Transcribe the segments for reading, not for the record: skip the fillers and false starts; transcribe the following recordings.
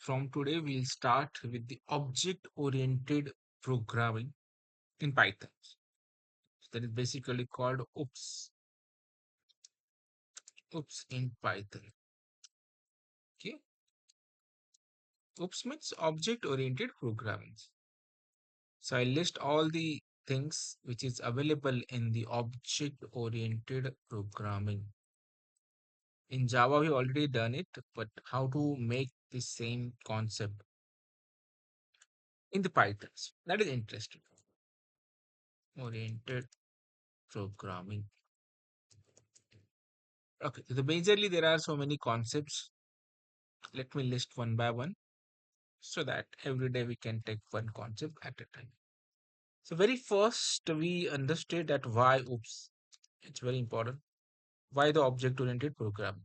from today we'll start with the object-oriented programming in Python. That is basically called OOPS. OOPS in Python. Okay. OOPS means object-oriented programming. So I list all the things which is available in the object-oriented programming. In Java, we already done it, but how to make the same concept in the Python? That is interesting. Oriented programming. Okay, so majorly there are so many concepts. Let me list one by one so that every day we can take one concept at a time. So very first we understood that why oops. It's very important. Why the object-oriented programming?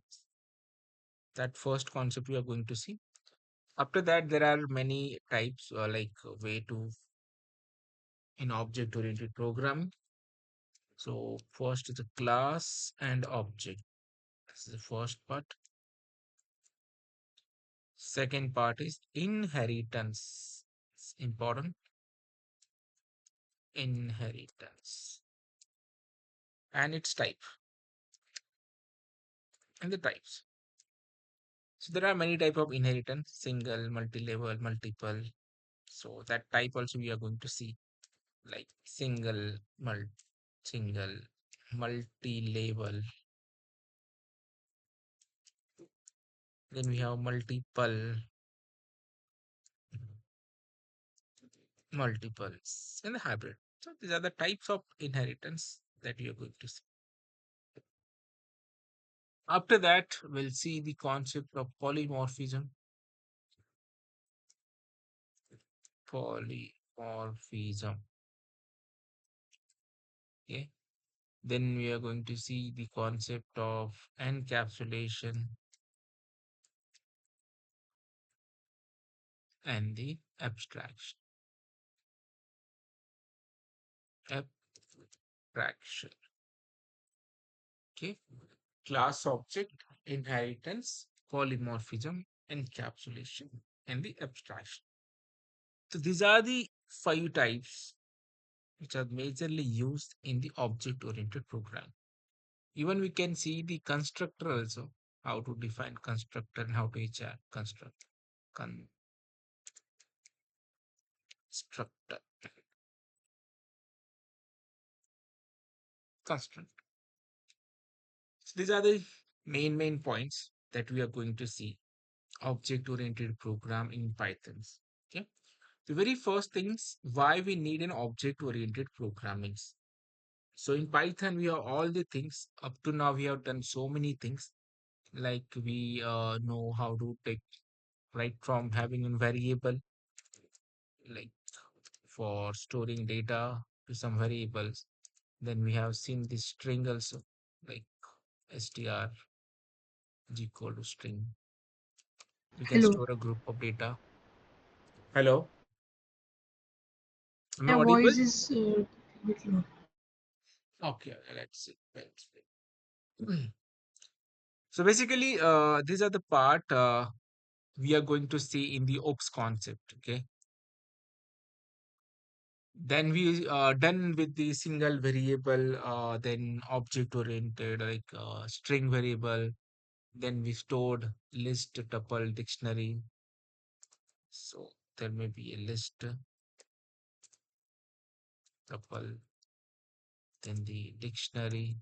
That first concept we are going to see. After that, there are many types way to in object-oriented programming. So first is the class and object. This is the first part. Second part is inheritance. It's important. Inheritance and its type and the types. So there are many type of inheritance: single, multi-level, multiple. So that type also we are going to see, like single, multi-level. Then we have multiples, and the hybrid. So these are the types of inheritance that we are going to see. After that, we'll see the concept of polymorphism. Polymorphism. Okay. Then we are going to see the concept of encapsulation and the abstraction. Abstraction. Okay. Class object, inheritance, polymorphism, encapsulation, and the abstraction. So these are the five types which are majorly used in the object-oriented program. Even we can see the constructor also, how to define constructor and how to HR construct. Constructor. Construct. So these are the main points that we are going to see object-oriented program in Python. Okay. The very first things why we need an object-oriented programming. So in Python, we have all the things. Up to now, we have done so many things. Like we know how to take right from having a variable, like for storing data to some variables. Then we have seen the string also, like str is equal to string. We can Hello. store a group of data. Hello, am I Your audible? voice is a bit low. Okay, let's see. Let's see. So basically, these are the part we are going to see in the ops concept. Okay. Then we done with the single variable, then object oriented, like string variable. Then we stored list, tuple, dictionary. So there may be a list, tuple, then the dictionary,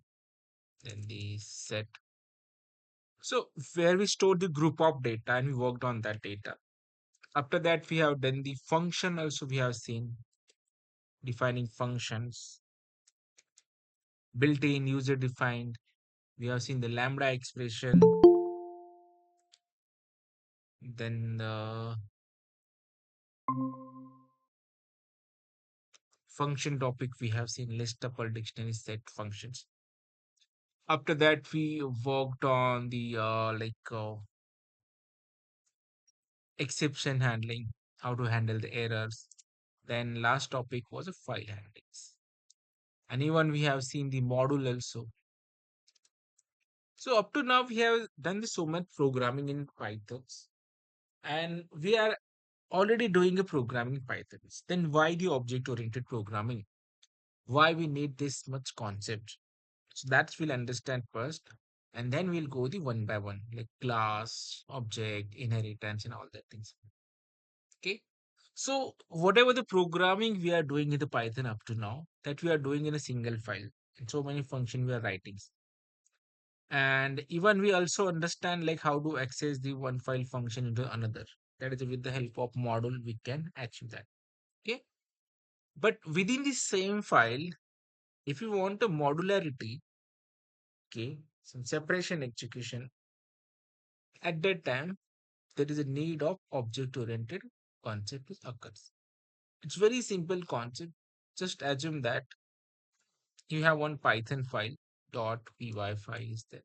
then the set. So where we stored the group of data and we worked on that data. After that, we have done the function also. We have seen defining functions, built-in, user-defined. We have seen the lambda expression. Then the function topic we have seen list tuple dictionary set functions. After that, we worked on the exception handling, how to handle the errors. Then last topic was a file handlings. And even we have seen the module also. So up to now we have done the so much programming in Python. and we are already doing a programming Python. Then why the object oriented programming? Why we need this much concept? So that we'll understand first, and then we'll go the one by one, like class, object, inheritance, and all that things. Okay. So whatever the programming we are doing in the Python up to now, that we are doing in a single file, and so many function we are writing. And even we also understand like how to access the one file function into another. That is with the help of module we can achieve that. Okay. But within the same file, if you want a modularity, okay, some separation execution, at that time there is a need of object oriented concept which occurs. It's very simple concept. Just assume that you have one Python file, .py file is there,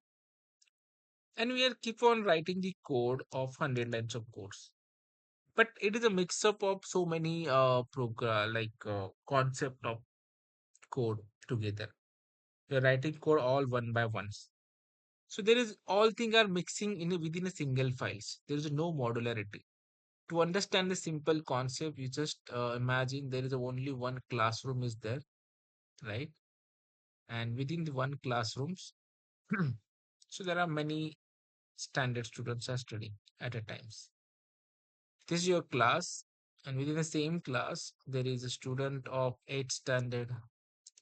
and we are keep on writing the code of 100 lines of codes. But it is a mix up of so many program concept of code together. We are writing code all one by ones. So there is all things are mixing in within a single files. There is no modularity. To understand the simple concept, you just imagine there is only one classroom is there, right? And within the one classrooms, so there are many standard students are studying at a times. This is your class, and within the same class, there is a student of 8th standard,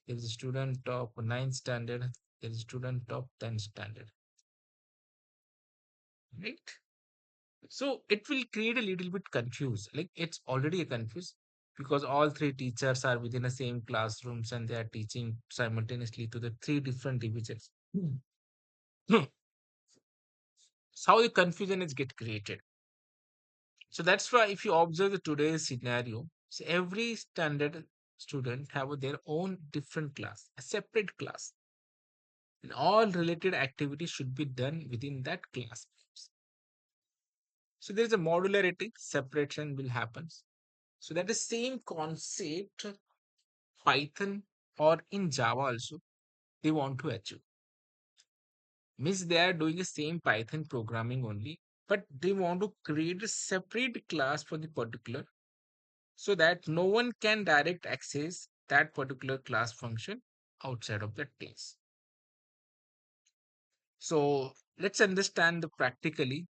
there is a student of 9th standard, there is a student of 10th standard, right? So it will create a little bit confused. Like it's already a confused because all three teachers are within the same classrooms and they are teaching simultaneously to the three different divisions. So how the confusion is get created. So that's why if you observe the today's scenario, so every standard student have their own different class, a separate class, and all related activities should be done within that class. So there is a modularity, separation will happen. So that is same concept Python or in Java also they want to achieve. Means they are doing the same Python programming only, but they want to create a separate class for the particular so that no one can direct access that particular class function outside of that class. So let's understand the practically.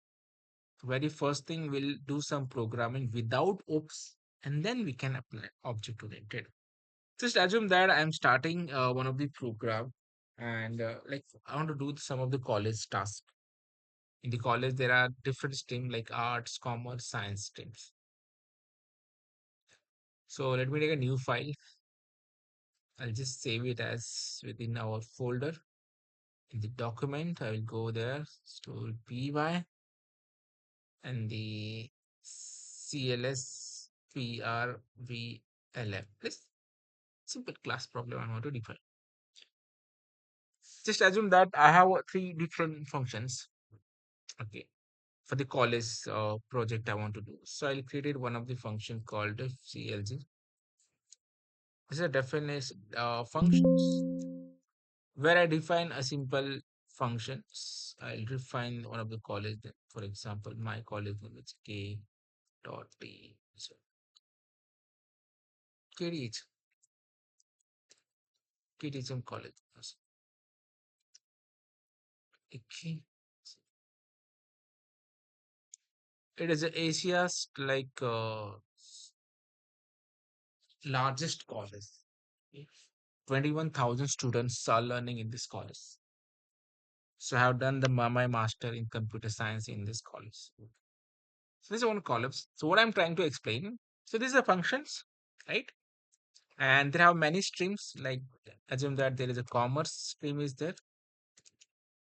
Very first thing we'll do some programming without oops, and then we can apply object oriented. Just assume that I'm starting one of the program, and like I want to do some of the college tasks. In the college, there are different streams like arts, commerce, science streams. So let me take a new file. I'll just save it as within our folder. In the document, I will go there, store py, and the CLS PRVLF. This simple class problem I want to define. Just assume that I have three different functions. Okay. For the college project I want to do. So I'll create one of the function called CLG. This is a definition functions where I define a simple functions. I'll define one of the college. For example, my college name is K dot T. So KDH, KDHM college. Okay. It is Asia's largest college. Okay. 21,000 students are learning in this college. So I have done my master in computer science in this college. So this is one college. So what I'm trying to explain. So these are functions, right? And there have many streams. Like assume that there is a commerce stream is there.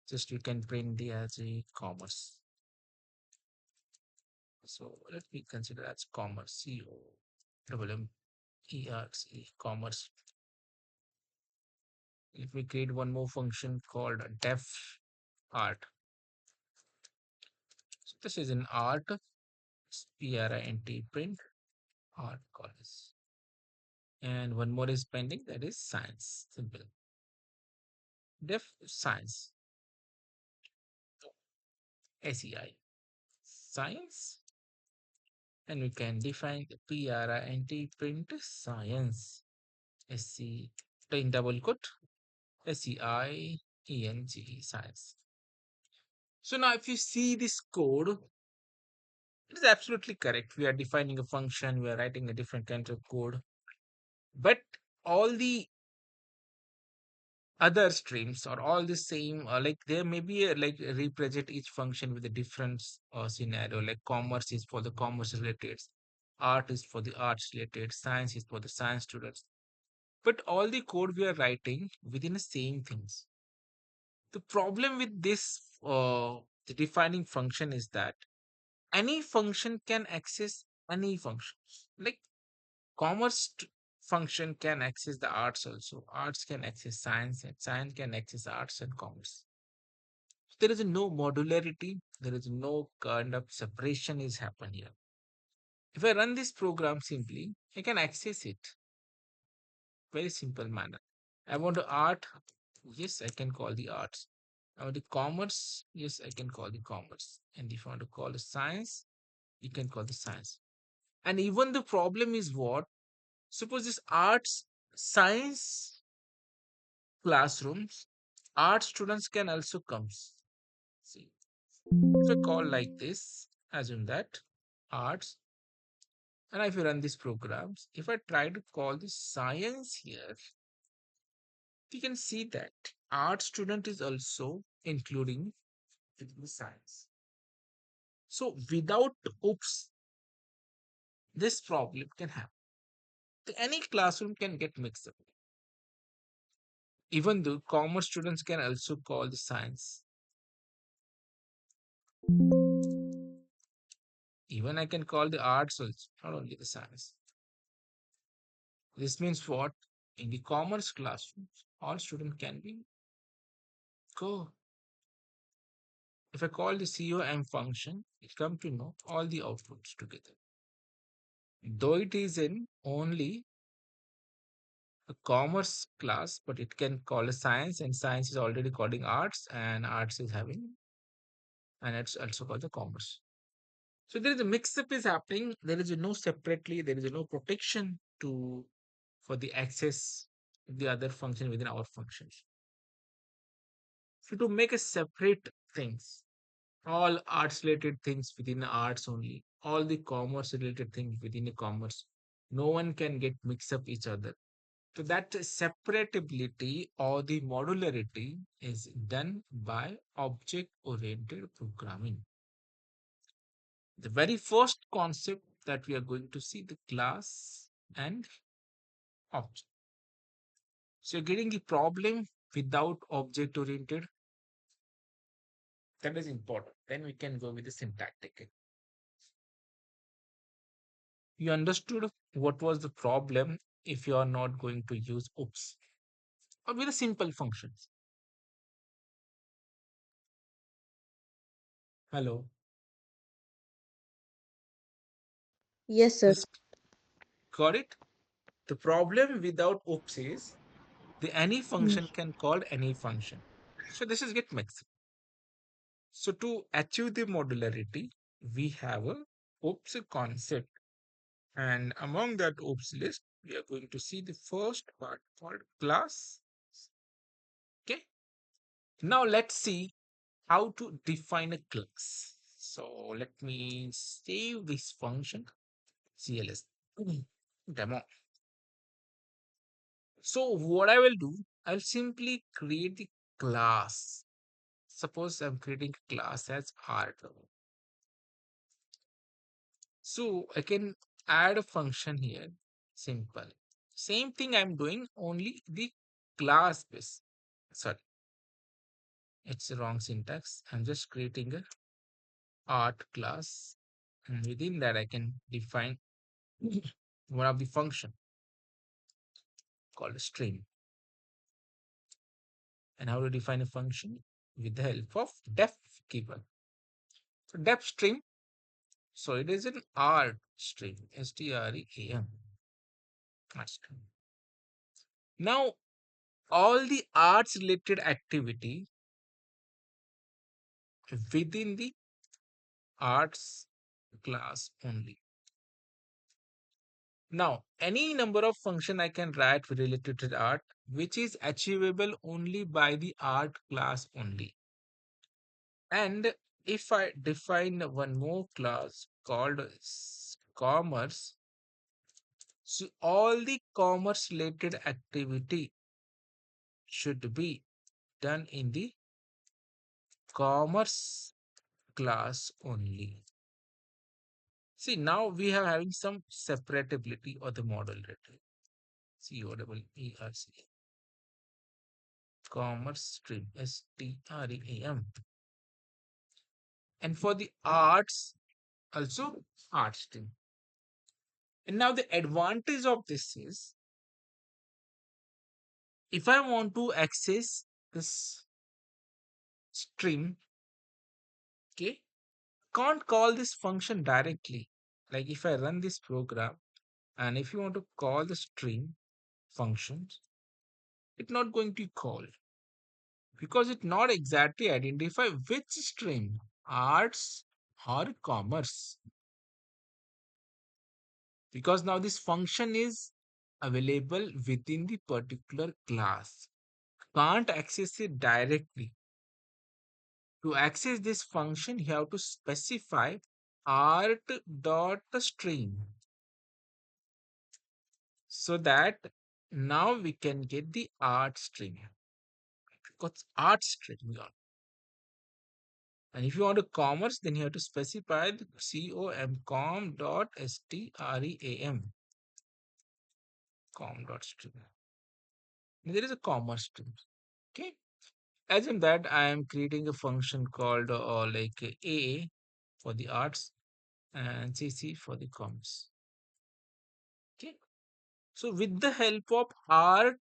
Just you can print the as a commerce. So let me consider as commerce. COMMERC commerce. If we create one more function called def art. So this is an art. PRINT print art college. And one more is pending, that is science. Simple. Def science. SEI. Science. And we can define the print science. SC in double quote SEIENGE science. So now if you see this code, it is absolutely correct. We are defining a function, we are writing a different kind of code. But all the other streams are all the same, like there may be a, like represent each function with a different scenario. Like commerce is for the commerce related, art is for the arts related, science is for the science students. But all the code we are writing within the same things. The problem with this the defining function is that any function can access any functions. Like function can access the arts also. Arts can access science, and science can access arts and commerce. There is no modularity. There is no kind of separation is happen here. If I run this program simply, I can access it. Very simple manner. I want to art. Yes, I can call the arts. I want the commerce. Yes, I can call the commerce. And if I want to call the science, you can call the science. And even the problem is what? Suppose this arts, science classrooms, art students can also come. See, if I call like this, assume that arts, and if I run these programs, if I try to call the science here, we can see that art student is also including in the science. So without oops, this problem can happen. Any classroom can get mixed up. Even though commerce students can also call the science. Even I can call the arts also, not only the science. This means what? In the commerce classrooms, all students can be go. If I call the COM function, it come to know all the outputs together. Though it is in only a commerce class, but it can call a science, and science is already calling arts, and arts is having, and it's also called the commerce. So there is a mix-up is happening. There is no separately, there is no protection to for the access of the other function within our functions. So to make a separate things, all arts related things within the arts only, all the commerce related things within the commerce, no one can get mixed up each other. So that separatability or the modularity is done by object oriented programming. The very first concept that we are going to see, the class and object. So you're getting the problem without object oriented. That is important. Then we can go with the syntactic. You understood what was the problem if you are not going to use oops or with the simple functions. Hello. Yes, sir. Yes, got it? The problem without oops is the any Hmm. function can call any function. So this is get mixed. So to achieve the modularity, we have a oops concept. And among that oops list, we are going to see the first part called class. Okay. Now let's see how to define a class. So let me save this function CLS demo. So what I will do, I'll simply create the class. Suppose I'm creating a class as art. So I can add a function here. Simple. Same thing I'm doing, only the class base. Sorry, it's the wrong syntax. I'm just creating a art class. And within that, I can define one of the function called a string. And how to define a function? With the help of def keyword. So def string. So it is an art string. STREAM. Now all the arts related activity within the arts class only. Now, any number of function I can write related to the art, which is achievable only by the art class only. And if I define one more class called commerce, so all the commerce related activity should be done in the commerce class only. See, now we are having some separatability of the model written. COEERC. Commerce stream. STREAM. And for the arts, also art stream. And now the advantage of this is if I want to access this stream, okay, can't call this function directly. Like if I run this program and if you want to call the stream functions, it's not going to call because it not exactly identify which stream, arts or commerce. Because now this function is available within the particular class. Can't access it directly. To access this function, you have to specify art dot stream so that now we can get the art stream because art stream we got. And if you want to commerce, then you have to specify the com dot stream com dot stream. There is a commerce stream. Okay. Assume that I am creating a function called like A for the arts and CC for the commerce. Okay. So with the help of art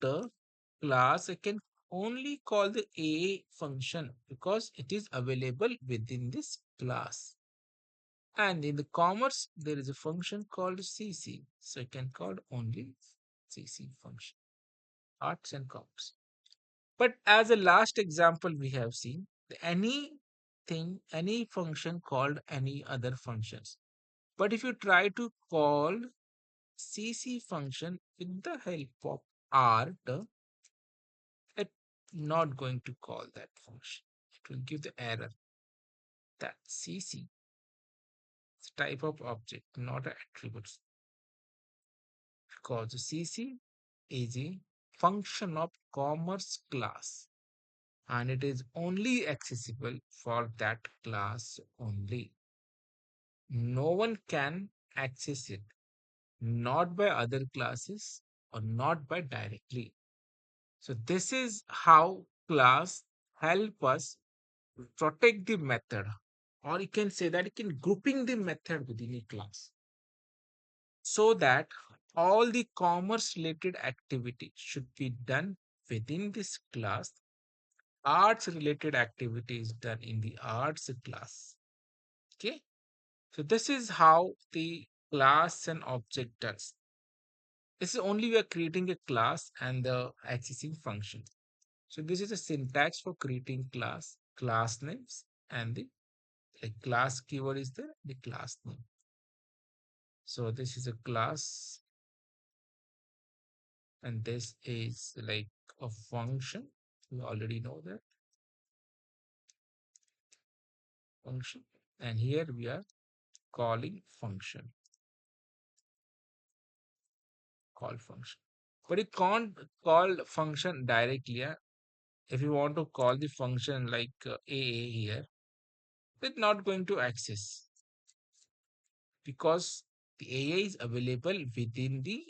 class, I can only call the A function because it is available within this class. And in the commerce, there is a function called CC. So I can call only CC function, arts and commerce. But as a last example, we have seen any function called any other functions. But if you try to call CC function with the help of art, it not going to call that function. It will give the error that CC is type of object, not attributes. Because CC is a function of commerce class and it is only accessible for that class only. No one can access it, not by other classes or not by directly. So this is how class help us protect the method, or you can say that you can grouping the method within a class so that all the commerce related activity should be done within this class. Arts related activity is done in the arts class. Okay. So this is how the class and object does. This is only we are creating a class and the accessing function. So this is a syntax for creating class names, and the like class keyword is the class name. So this is a class, and this is like a function. We already know that function, and here we are calling function, call function. But you can't call function directly. Yeah? If you want to call the function like AA here, it's not going to access because the AA is available within the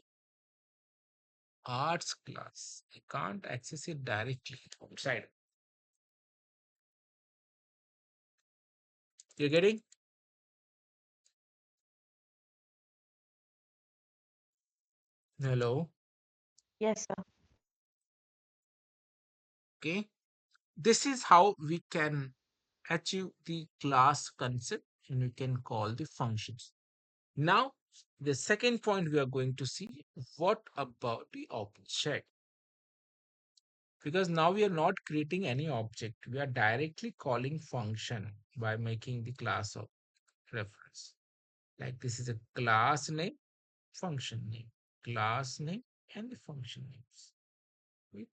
arts class. I can't access it directly outside. You're getting? Hello. Yes, sir. Okay. This is how we can achieve the class concept and we can call the functions. Now, the second point we are going to see what about the object? Because now we are not creating any object. We are directly calling function by making the class of reference. Like this is a class name function name, class name, and the function names. Right?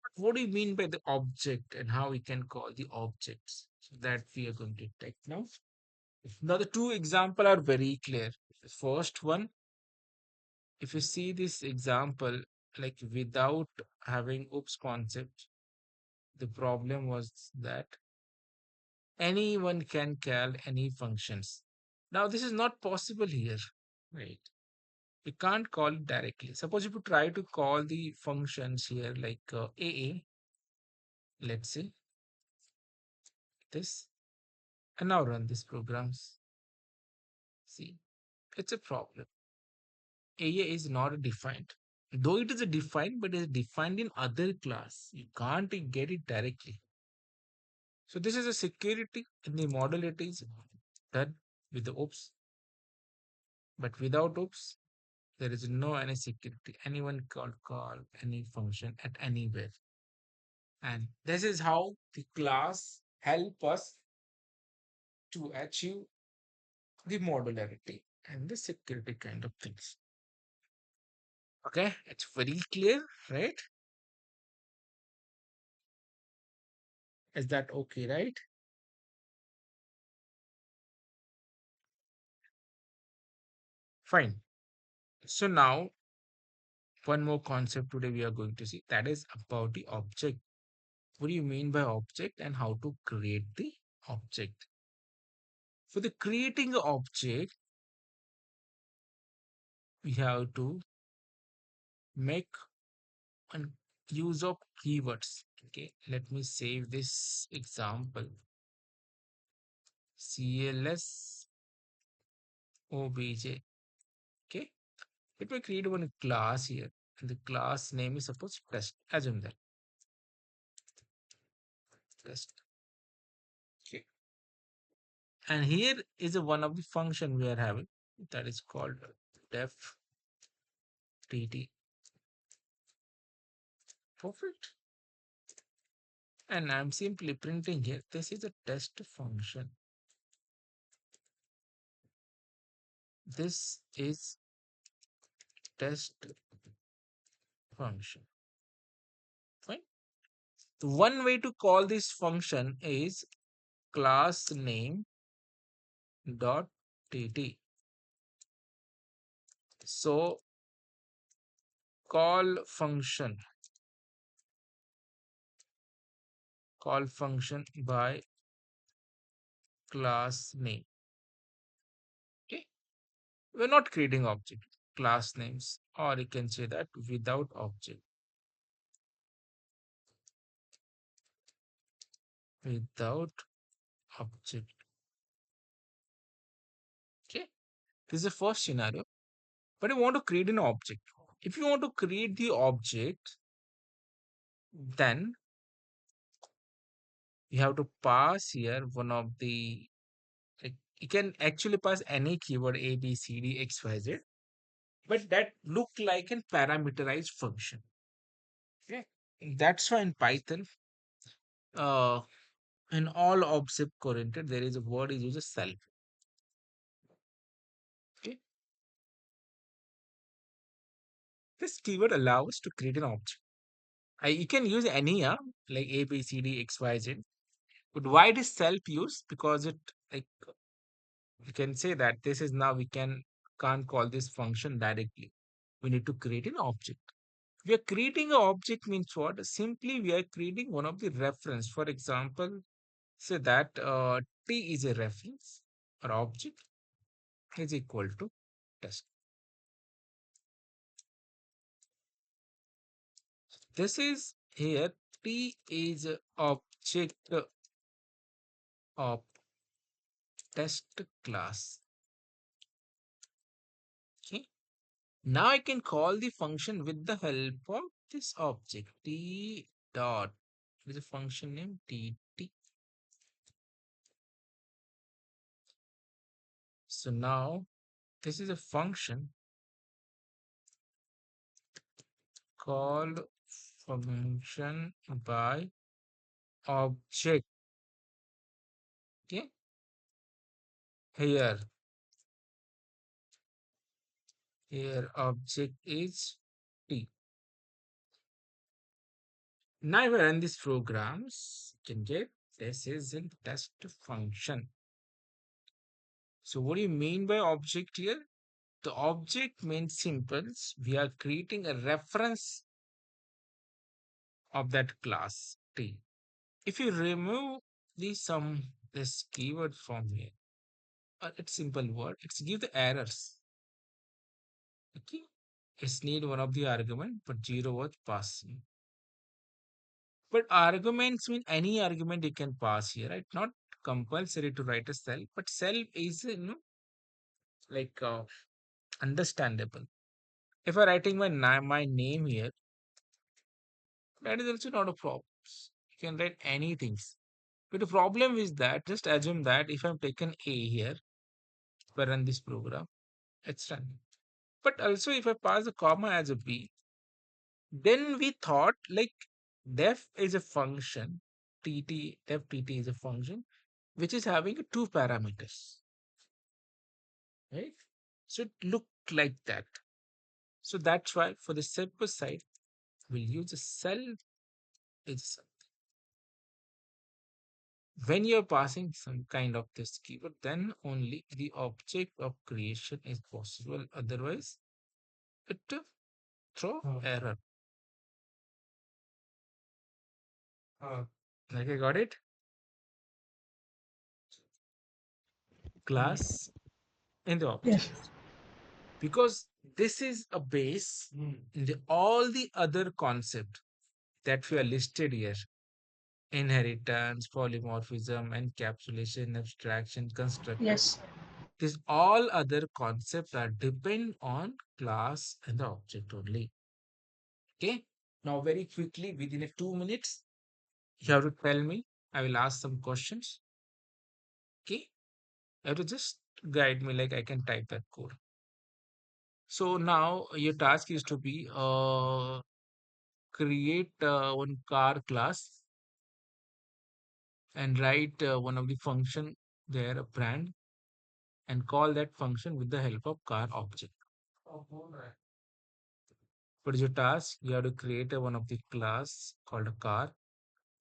But what do you mean by the object and how we can call the objects? So that we are going to take now. Now the two example are very clear. The first one, if you see this example, like without having oops concept, the problem was that anyone can call any functions. Now this is not possible here, right? We can't call it directly. Suppose if you try to call the functions here like AA, let's say this, and now run these programs. See, it's a problem. AA is not defined. Though it is a defined, but it is defined in other class. You can't get it directly. So this is a security in the model it is done with the oops, but without oops, there is no any security. Anyone can call any function at anywhere. And this is how the class help us to achieve the modularity and the security kind of things. Okay, it's very clear, right? Is that okay, right? Fine. So now one more concept today we are going to see, that is about the object. What do you mean by object and how to create the object? For the creating the object, we have to make an use of keywords. Okay, let me save this example. CLS obj. Okay, let me create one class here. And the class name is suppose test. Assume that test. Okay. And here is a one of the function we are having that is called def tt. Perfect. And I'm simply printing here. This is a test function. This is test function. Fine. The one way to call this function is class name dot tt. So call function, call function by class name. Okay. We're not creating object, class names, or you can say that without object, without object. Okay. This is the first scenario. But you want to create an object. If you want to create the object, then you have to pass here one of the, like, you can actually pass any keyword A, B, C, D, X, Y, Z, but that look like a parameterized function. Okay. That's why in Python, uh, in all object oriented, there is a word is used as self. Okay. This keyword allows us to create an object. You can use any like A, B, C, D, X, Y, Z. But why it is self use? Because it, like, we can say that this is now we can't call this function directly. We need to create an object. We are creating an object means what? Simply we are creating one of the reference. For example, say that t is a reference or object is equal to test. This is here t is a object of test class. Okay. Now I can call the function with the help of this object t dot. It is a function name tt. So now this is a function called function by object. Okay, here Here object is t. Now if I run these programs, you can get this is a test function. So what do you mean by object here? The object means simple. We are creating a reference of that class t. If you remove this keyword from here, it's simple word. It's give the errors. Okay, it's need one of the argument, but zero was passing. But arguments mean any argument you can pass here, right? Not compulsory to write a cell, but cell is like understandable. If I'm writing my name here, that is also not a problem. You can write anything. But the problem is that just assume that if I'm taken A here, if I run this program, it's run. But also if I pass the comma as a B, then we thought like def is a function, def tt is a function which is having two parameters, right? So it look like that. So that's why for the simple side, we'll use a cell is when you're passing some kind of this keyword, then only the object of creation is possible. Otherwise, it throw error. Like I got it? Class in the Yes. object. Because this is a base in all the other concept that we are listed here. Inheritance, polymorphism, encapsulation, abstraction, constructor. Yes. These all other concepts are depend on class and the object only. Okay. Now, very quickly, within a 2 minutes, you have to tell me. I will ask some questions. Okay. You have to just guide me like I can type that code. So now your task is to be create one car class and write one of the function there, a brand, and call that function with the help of car object. What is your task? You have to create one of the class called a car,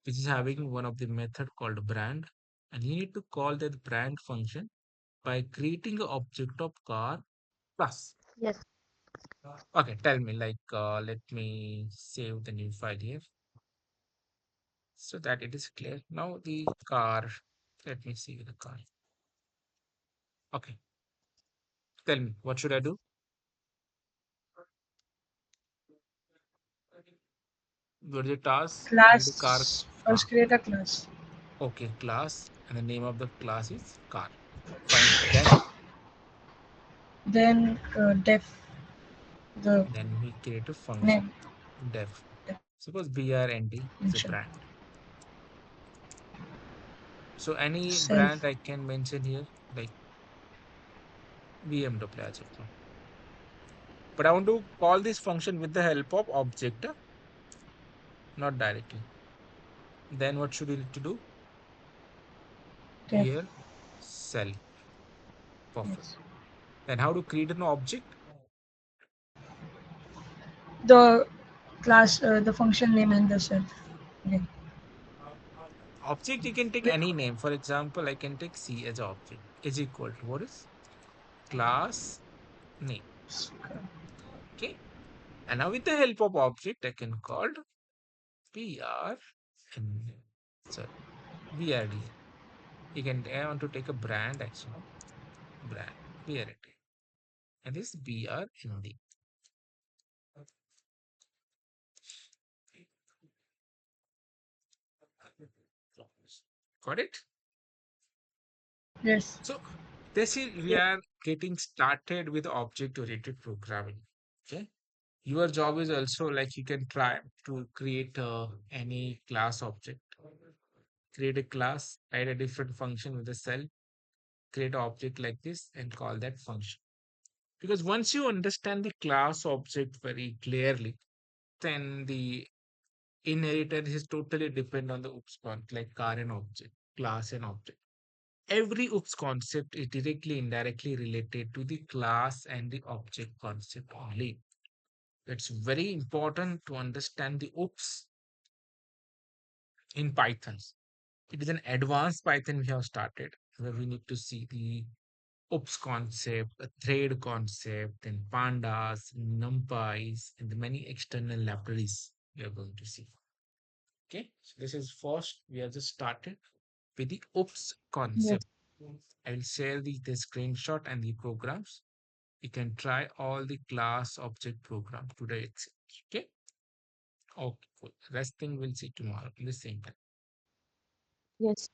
which is having one of the method called brand, and you need to call that brand function by creating an object of car plus. Yes. Okay, tell me let me save the new file here so that it is clear. Now the car, let me see the car. Okay, tell me what should I do? What is the task? Create a car. Class. Ah, First create a class. okay, class, and the name of the class is car. Fine. Then def the Then we create a function name. def. Def Suppose brand is a function. brand. So any Self. brand I can mention here, like BMW as of now. But I want to call this function with the help of object, not directly. Then what should we need to do? Def. Here, cell. Perfect. Yes. Then how to create an object? The class, the function name and the self name. Object you can take With any name. For example, I can take C as object is equal to what is class name. Okay. And now with the help of object, I can call BR and sorry, BRD. You can I want to take a brand actually. Brand BRD. And this BR in the got it? yes. So this is we Yes. are getting started with object oriented programming. Okay. Your job is also like you can try to create any class object, create a class, add a different function with a cell, create an object like this, and call that function. Because once you understand the class object very clearly, then the inheritance is totally depend on the oops part, like car and object, class and object. Every OOPS concept is directly, indirectly related to the class and the object concept only. It's very important to understand the OOPS in Python. It is an advanced Python we have started where we need to see the OOPS concept, a thread concept, then pandas, numpys, and the many external libraries we are going to see. Okay, so this is first, we have just started with the OOPS Yes. concept. I will share the screenshot and the programs. You can try all the class object program today itself. Okay, okay, cool. Rest thing we'll see tomorrow in the same time. Yes.